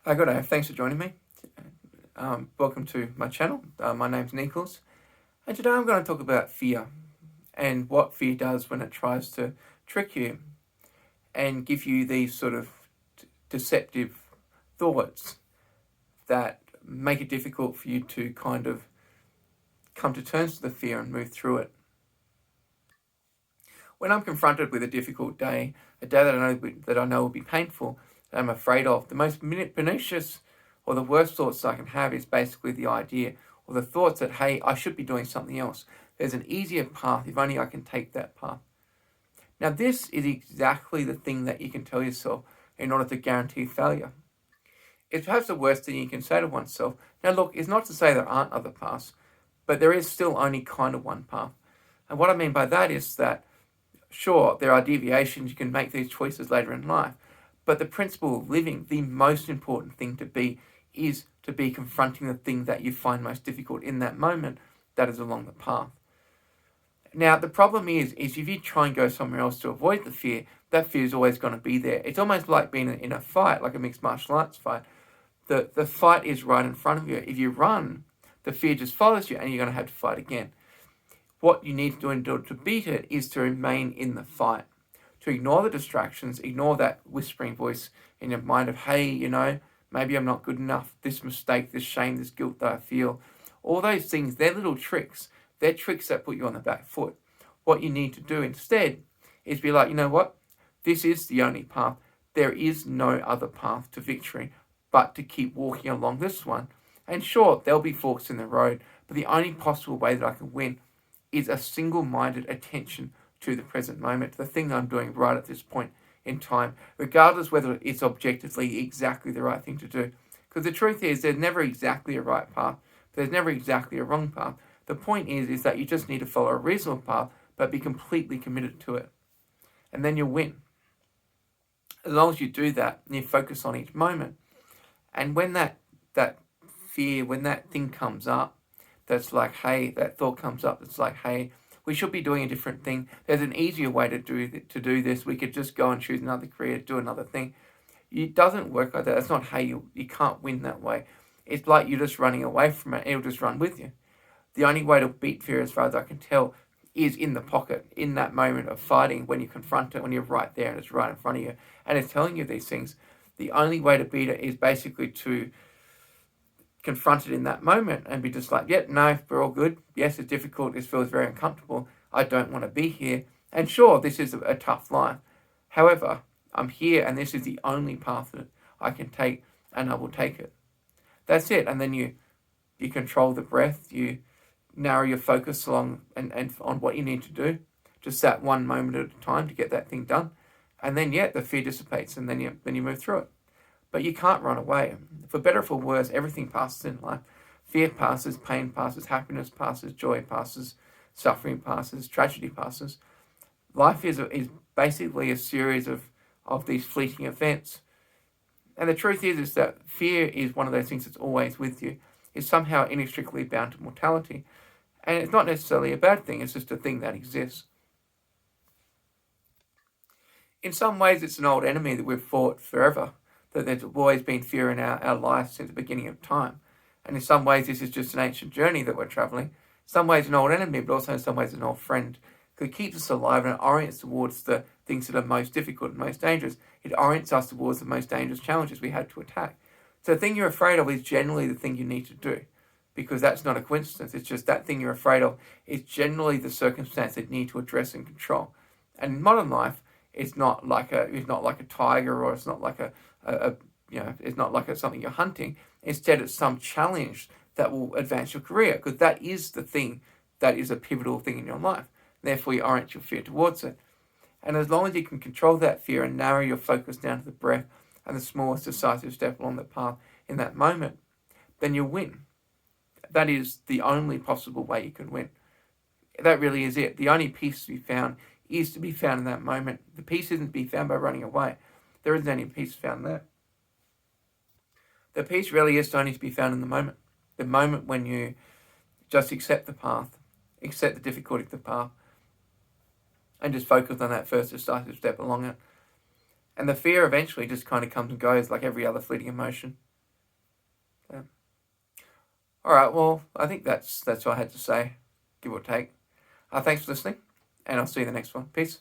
Hi, good day. Thanks for joining me. Welcome to my channel. My name's Nichols, and today I'm going to talk about fear and what fear does when it tries to trick you and give you these sort of deceptive thoughts that make it difficult for you to kind of come to terms with the fear and move through it. When I'm confronted with a difficult day, a day that I know will be painful, that I'm afraid of, the most pernicious or the worst thoughts I can have is basically the idea or the thoughts that, hey, I should be doing something else. There's an easier path if only I can take that path. Now, this is exactly the thing that you can tell yourself in order to guarantee failure. It's perhaps the worst thing you can say to oneself. Now, look, it's not to say there aren't other paths, but there is still only kind of one path. And what I mean by that is that sure, there are deviations, you can make these choices later in life, but the principle of living, the most important thing to be, is to be confronting the thing that you find most difficult in that moment that is along the path. Now, the problem is if you try and go somewhere else to avoid the fear, that fear is always going to be there. It's almost like being in a fight, like a mixed martial arts fight. The fight is right in front of you. If you run, the fear just follows you and you're going to have to fight again. What you need to do in order to beat it is to remain in the fight, to ignore the distractions, ignore that whispering voice in your mind of, hey, maybe I'm not good enough, this mistake, this shame, this guilt that I feel. All those things, they're little tricks. They're tricks that put you on the back foot. What you need to do instead is be like, you know what? This is the only path. There is no other path to victory but to keep walking along this one. And sure, there'll be forks in the road, but the only possible way that I can win is a single-minded attention to the present moment, the thing I'm doing right at this point in time, regardless whether it's objectively exactly the right thing to do. Because the truth is, there's never exactly a right path. There's never exactly a wrong path. The point is that you just need to follow a reasonable path, but be completely committed to it. And then you'll win. As long as you do that, and you focus on each moment. And when that fear, when that thing comes up, that's like, hey, that thought comes up, that's like, hey, we should be doing a different thing. There's an easier way to do this. We could just go and choose another career, do another thing. It doesn't work like that. That's not how you can't win that way. It's like you're just running away from it. It'll just run with you. The only way to beat fear, as far as I can tell, is in the pocket, in that moment of fighting, when you confront it, when you're right there and it's right in front of you, and it's telling you these things. The only way to beat it is basically to confront it in that moment and be just like, yep, no, we're all good. Yes, it's difficult. This feels very uncomfortable. I don't want to be here. And sure, this is a tough life. However, I'm here and this is the only path that I can take, and I will take it. That's it. And then you control the breath. You narrow your focus along and on what you need to do. Just that one moment at a time to get that thing done. And then, yeah, the fear dissipates and then you move through it. But you can't run away. For better or for worse, everything passes in life. Fear passes, pain passes, happiness passes, joy passes, suffering passes, tragedy passes. Life is basically a series of these fleeting events. And the truth is that fear is one of those things that's always with you. It's somehow inextricably bound to mortality. And it's not necessarily a bad thing, it's just a thing that exists. In some ways, it's an old enemy that we've fought forever, that there's always been fear in our life since the beginning of time. And in some ways, this is just an ancient journey that we're traveling. In some ways, an old enemy, but also in some ways, an old friend. Because it keeps us alive and it orients towards the things that are most difficult and most dangerous. It orients us towards the most dangerous challenges we had to attack. So the thing you're afraid of is generally the thing you need to do. Because that's not a coincidence. It's just that thing you're afraid of is generally the circumstance that you need to address and control. And in modern life, it's not like a tiger, or it's not like it's not like something you're hunting. Instead, it's some challenge that will advance your career, because that is the thing that is a pivotal thing in your life. Therefore, you orient your fear towards it. And as long as you can control that fear and narrow your focus down to the breath and the smallest decisive step along the path in that moment, then you'll win. That is the only possible way you can win. That really is it. The only peace to be found is to be found in that moment. The peace isn't to be found by running away. There isn't any peace found there. The peace really is only to be found in the moment. The moment when you just accept the path, accept the difficulty of the path, and just focus on that first decisive step along it. And the fear eventually just kind of comes and goes like every other fleeting emotion. All right, well, I think that's what I had to say, give or take. Thanks for listening, and I'll see you in the next one. Peace.